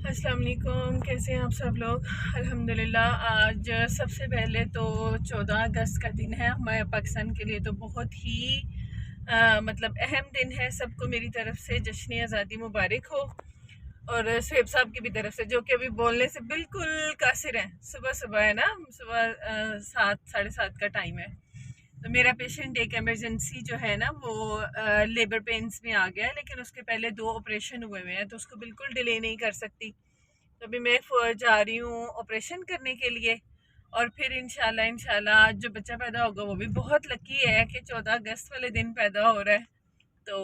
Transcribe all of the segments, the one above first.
अस्सलाम वालेकुम, कैसे हैं आप सब लोग। अल्हम्दुलिल्लाह। आज सबसे पहले तो 14 अगस्त का दिन है हमारे पाकिस्तान के लिए, तो बहुत ही मतलब अहम दिन है। सबको मेरी तरफ से जश्न आज़ादी मुबारक हो, और सुहेब साहब की भी तरफ से, जो कि अभी बोलने से बिल्कुल कासिर हैं। सुबह सुबह है ना, सुबह 7 साढ़े 7 का टाइम है। तो मेरा पेशेंट एक इमरजेंसी जो है ना वो लेबर पेन्स में आ गया है, लेकिन उसके पहले 2 ऑपरेशन हुए हुए हैं, तो उसको बिल्कुल डिले नहीं कर सकती। तो अभी मैं जा रही हूँ ऑपरेशन करने के लिए, और फिर इंशाल्लाह जो बच्चा पैदा होगा वो भी बहुत लकी है कि 14 अगस्त वाले दिन पैदा हो रहा है। तो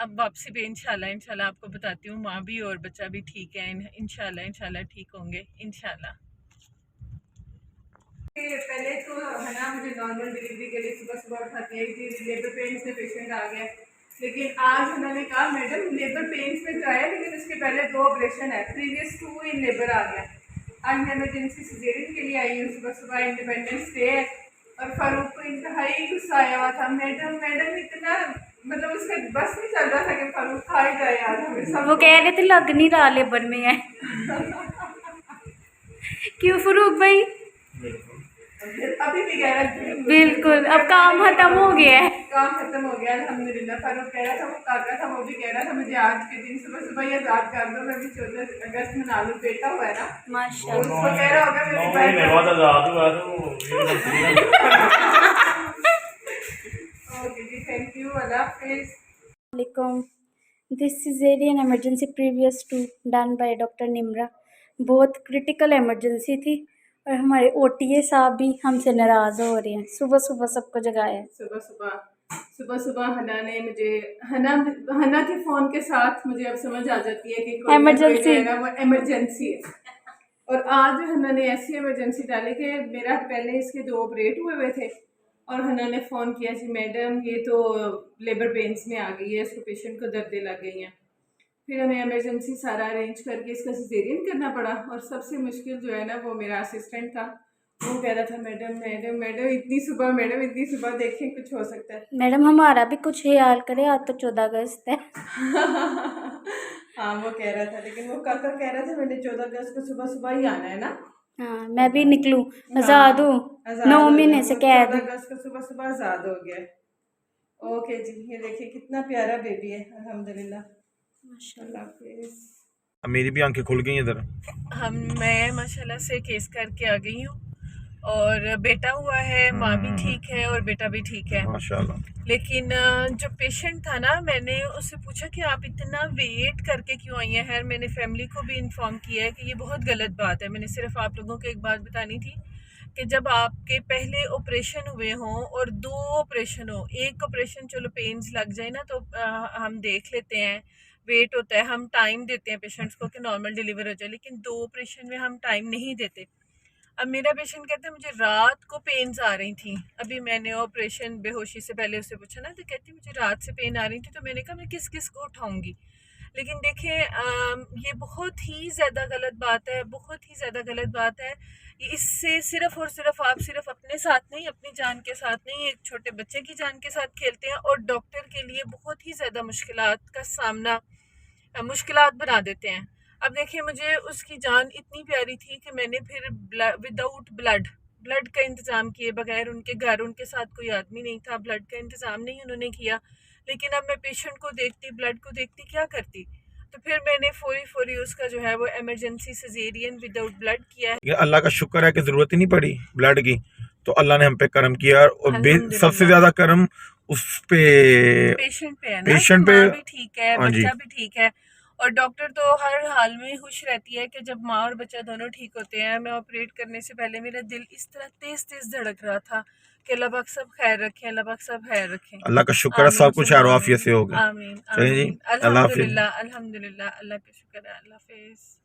अब वापसी पे इंशाल्लाह आपको बताती हूँ। माँ भी और बच्चा भी ठीक है, इंशाल्लाह ठीक होंगे इंशाल्लाह। पहले तो है ना, मुझे नॉर्मल डिलीवरी के लिए सुबह सुबह उठाती है कि लेबर पेन्स में पेशेंट आ गया, लेकिन आज उन्होंने कहा मैडम लेबर पेन्स में तो आया, लेकिन उसके पहले 2 ऑपरेशन है, प्रीवियस 2 इन लेबर आ गया। आज मैं इमरजेंसी सिजेरियन के लिए आई हूँ। सुबह सुबह इंडिपेंडेंस डे है, और फारूक को इंतहाई गुस्सा आया हुआ था। मैडम मैडम इतना, मतलब उसका बस नहीं चल रहा था कि फारूक खा ही जाए आज हमें सब। वो कह रहे थे लग नहीं रहा लेबर में है। क्यों फरूक भाई? अभी भी कह रहा है बिल्कुल, अब काम खत्म हो गया है। काम खत्म हो गया अल्हम्दुलिल्लाह। फारूक कह रहा था, वो काका था, वो भी कह रहा था मुझे आज के दिन सुबह सुबह ये याद कर दो, मैं भी 14 अगस्त मना लूँ। बेटा हुआ है ना, माशाल्लाह। उसको कह रहा होगा मेरी ओके जी, थैंक यू, अल्लाह हाफिज़। This caesarean emergency previous two done by doctor Nimra. बहुत क्रिटिकल इमरजेंसी थी, और हमारे ओटीए साहब भी हमसे नाराज़ हो रहे हैं। सुबह सुबह सबको जगाया। सुबह सुबह हना ने मुझे, हना के फ़ोन के साथ मुझे अब समझ आ जाती है कि कोई इमरजेंसी जो है ना वो इमरजेंसी है। और आज हना ने ऐसी इमरजेंसी डाली कि मेरा पहले इसके 2 ऑपरेट हुए थे, और हना ने फ़ोन किया जी मैडम ये तो लेबर पेन्स में आ गई है, इसको पेशेंट को दर्दें लग गई हैं। फिर हमें इमरजेंसी सारा अरेंज करके इसका सिजेरियन करना पड़ा, और सबसे मुश्किल जो है ना वो मेरा असिस्टेंट था। वो कह रहा था मैडम मैडम मैडम इतनी सुबह, मैडम इतनी सुबह, देखें कुछ हो सकता है। मैडम हमारा भी कुछ ख्याल करे, आज तो 14 अगस्त है। हाँ वो कह रहा था, लेकिन वो काका कह रहा था मैंने 14 अगस्त को सुबह सुबह ही आना है ना। हाँ, मैं भी निकलूँ, आज़ाद हाँ हूँ। आज़ाद 9 हो महीने गया, से वो कैद 14 हूँ। अगस्त को सुबह सुबह आज़ाद हो गया। ओके जी, ये देखिए कितना प्यारा बेबी है अल्हम्दुलिल्लाह। माशाल्लाह। अब मेरी भी आंखें खुल गई इधर। मैं माशाल्लाह से केस करके आ गई हूँ, और बेटा हुआ है, माँ भी ठीक है और बेटा भी ठीक है माशाल्लाह। लेकिन जो पेशेंट था ना, मैंने उससे पूछा कि आप इतना वेट करके क्यों आई हैं। खैर मैंने फैमिली को भी इन्फॉर्म किया है कि ये बहुत गलत बात है। मैंने सिर्फ आप लोगों को एक बात बतानी थी कि जब आपके पहले ऑपरेशन हुए हों और 2 ऑपरेशन हो, एक ऑपरेशन चलो पेन्स लग जाए ना तो हम देख लेते हैं, वेट होता है, हम टाइम देते हैं पेशेंट्स को कि नॉर्मल डिलीवर हो जाए, लेकिन 2 ऑपरेशन में हम टाइम नहीं देते। अब मेरा पेशेंट कहता है मुझे रात को पेन्स आ रही थी। अभी मैंने ऑपरेशन बेहोशी से पहले उससे पूछा ना, तो कहती मुझे रात से पेन आ रही थी। तो मैंने कहा मैं किस किस को उठाऊंगी। लेकिन देखें ये बहुत ही ज़्यादा गलत बात है, बहुत ही ज़्यादा गलत बात है। इससे सिर्फ और सिर्फ आप सिर्फ अपने साथ नहीं, अपनी जान के साथ नहीं, एक छोटे बच्चे की जान के साथ खेलते हैं, और डॉक्टर के लिए बहुत ही ज़्यादा मुश्किलात का सामना, मुश्किलात बना देते हैं। अब देखिए मुझे उसकी जान इतनी प्यारी थी कि मैंने फिर विदाउट ब्लड का इंतज़ाम किए बगैर, उनके घर उनके साथ कोई आदमी नहीं था, ब्लड का इंतज़ाम नहीं उन्होंने किया। लेकिन अब मैं पेशेंट को देखती, ब्लड को देखती, क्या करती। तो फिर मैंने फौरी उसका जो है वो इमरजेंसी सिजेरियन विदाउट ब्लड किया है। ये अल्लाह का शुक्र है कि ज़रूरत ही नहीं पड़ी ब्लड की, तो अल्लाह ने हम पे करम किया। और सबसे ज़्यादा करम उस पे पेशेंट पे है ना, पेशेंट पे। माँ भी ठीक है, हाँ जी, बच्चा भी ठीक है, और डॉक्टर तो हर हाल में खुश रहती है कि जब माँ और बच्चा दोनों ठीक होते हैं। मैं ऑपरेट करने से पहले मेरा दिल इस तरह तेज तेज धड़क रहा था कि अल्लाह पाक सब खैर रखें, अल्लाह पाक सब खैर रखें। अल्लाह का शुक्र है सब कुछ खैर आफियत से हो गया। आमीन चलिए जी, आमीन, अल्लाह हाफिज़। अल्हम्दुलिल्लाह अल्हम्दुलिल्लाह, अल्लाह का शुक्र है। अल्लाह हाफिज़।